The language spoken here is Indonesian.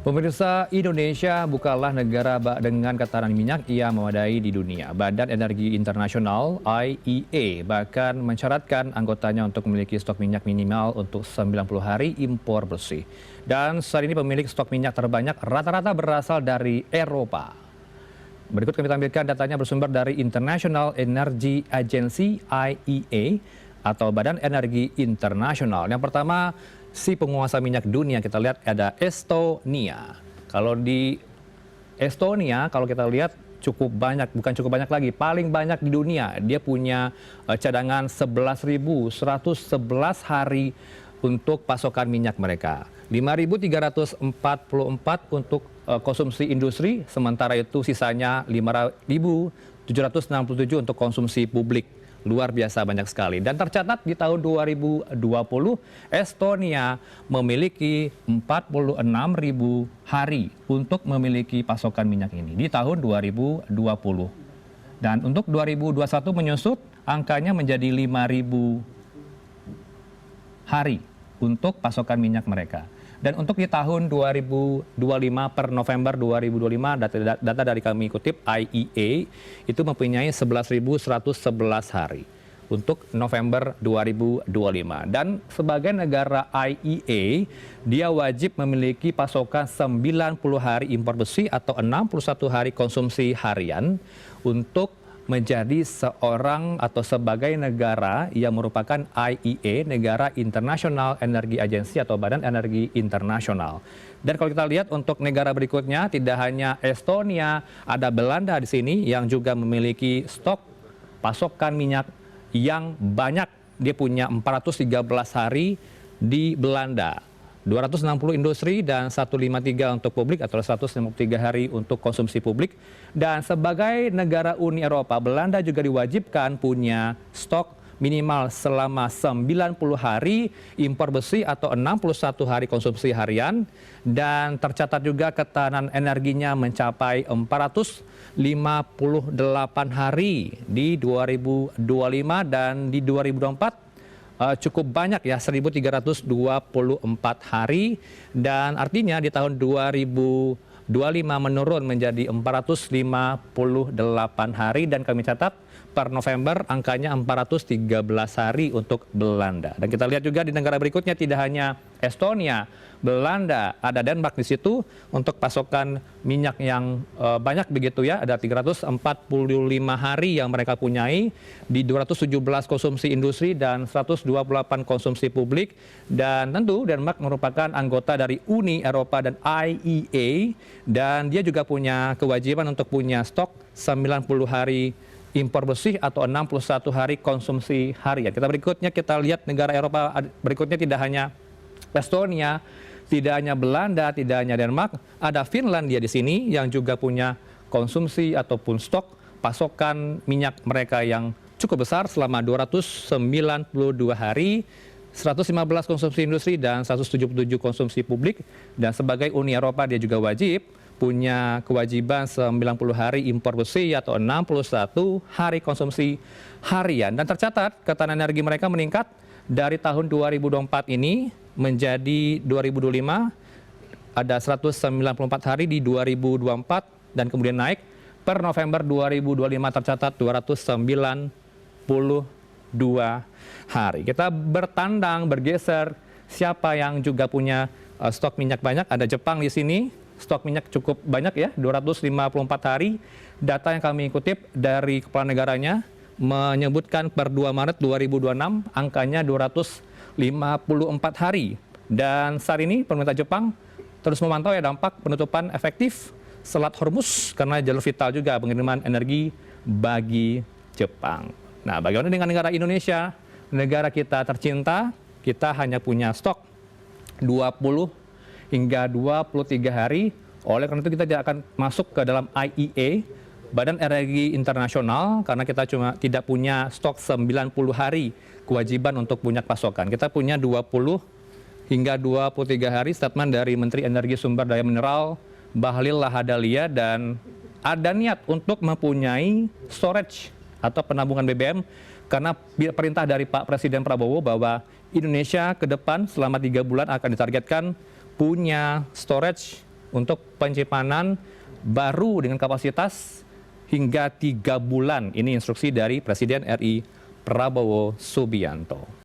Pemirsa, Indonesia bukanlah negara dengan ketahanan minyak yang memadai di dunia. Badan Energi Internasional (IEA) bahkan mensyaratkan anggotanya untuk memiliki stok minyak minimal untuk 90 hari impor bersih. Dan saat ini pemilik stok minyak terbanyak rata-rata berasal dari Eropa. Berikut kami tampilkan datanya bersumber dari International Energy Agency (IEA) atau Badan Energi Internasional. Yang pertama, si penguasa minyak dunia, kita lihat ada Estonia. Kalau di Estonia, kalau kita lihat cukup banyak, bukan cukup banyak lagi, paling banyak di dunia. Dia punya cadangan 11.111 hari untuk pasokan minyak mereka. 5.344 untuk konsumsi industri, sementara itu sisanya 5.767 untuk konsumsi publik. Luar biasa banyak sekali. Dan tercatat di tahun 2020, Estonia memiliki 46.000 hari untuk memiliki pasokan minyak ini di tahun 2020. Dan untuk 2021 menyusut, angkanya menjadi 5.000 hari untuk pasokan minyak mereka. Dan untuk di tahun 2025 per November 2025, data dari kami kutip IEA itu mempunyai 11.111 hari untuk November 2025. Dan sebagai negara IEA, dia wajib memiliki pasokan 90 hari impor besi atau 61 hari konsumsi harian untuk menjadi seorang atau sebagai negara yang merupakan IEA, Negara International Energy Agency atau Badan Energi Internasional. Dan kalau kita lihat untuk negara berikutnya, tidak hanya Estonia, ada Belanda di sini yang juga memiliki stok pasokan minyak yang banyak. Dia punya 413 hari di Belanda. 260 industri dan 153 untuk publik atau 153 hari untuk konsumsi publik. Dan sebagai negara Uni Eropa, Belanda juga diwajibkan punya stok minimal selama 90 hari impor besi atau 61 hari konsumsi harian. Dan tercatat juga ketahanan energinya mencapai 458 hari di 2025 dan di 2024 cukup banyak ya, 1.324 hari, dan artinya di tahun 2025 menurun menjadi 458 hari, dan kami catat per November angkanya 413 hari untuk Belanda. Dan kita lihat juga di negara berikutnya tidak hanya Estonia, Belanda, ada Denmark di situ untuk pasokan minyak yang banyak begitu ya, ada 345 hari yang mereka punyai di 217 konsumsi industri dan 128 konsumsi publik. Dan tentu Denmark merupakan anggota dari Uni Eropa dan IEA, dan dia juga punya kewajiban untuk punya stok 90 hari impor bersih atau 61 hari konsumsi harian. Kita lihat negara Eropa berikutnya tidak hanya Estonia, tidak hanya Belanda, tidak hanya Denmark, ada Finlandia di sini yang juga punya konsumsi ataupun stok pasokan minyak mereka yang cukup besar selama 292 hari, 115 konsumsi industri dan 177 konsumsi publik. Dan sebagai Uni Eropa dia juga wajib punya kewajiban 90 hari impor besi atau 61 hari konsumsi harian. Dan tercatat ketahanan energi mereka meningkat dari tahun 2024 ini menjadi 2025 ada 194 hari di 2024 dan kemudian naik per November 2025 tercatat 292 hari. Kita bergeser siapa yang juga punya stok minyak banyak. Ada Jepang di sini, stok minyak cukup banyak ya, 254 hari. Data yang kami kutip dari kepala negaranya menyebutkan per 2 Maret 2026 angkanya 254 hari. Dan saat ini pemerintah Jepang terus memantau ya dampak penutupan efektif Selat Hormuz karena jalur vital juga pengiriman energi bagi Jepang. Nah, bagaimana dengan negara Indonesia? Negara kita tercinta, kita hanya punya stok 20 hingga 23 hari. Oleh karena itu kita tidak akan masuk ke dalam IEA, Badan Energi Internasional, karena kita cuma tidak punya stok 90 hari kewajiban untuk punya pasokan. Kita punya 20 hingga 23 hari, statement dari Menteri Energi Sumber Daya Mineral Bahlil Lahadalia, dan ada niat untuk mempunyai storage atau penampungan BBM karena perintah dari Pak Presiden Prabowo bahwa Indonesia ke depan selama 3 bulan akan ditargetkan punya storage untuk penyimpanan baru dengan kapasitas hingga 3 bulan. Ini instruksi dari Presiden RI Prabowo Subianto.